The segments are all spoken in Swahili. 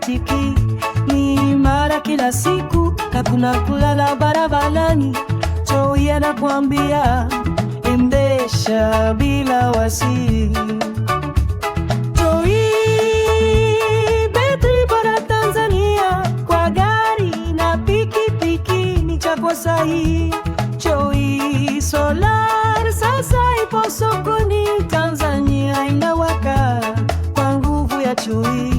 automatiki, ni imara kila siku, hakuna kulala barabarani. Joey anakuambia endesha bila wasi. Joey, betri bora Tanzania, kwa gari na pikipiki ni chaguo sahihi. Joey Solar sasa ipo sokoni, Tanzania inawaka kwa nguvu ya Joey.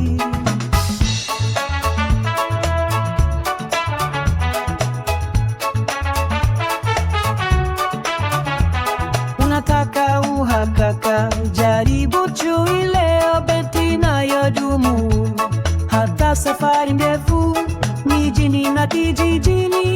Unataka uhakika? Jaribu Joey leo, betri inayodumu hata safari ndefu mijini na kijijini.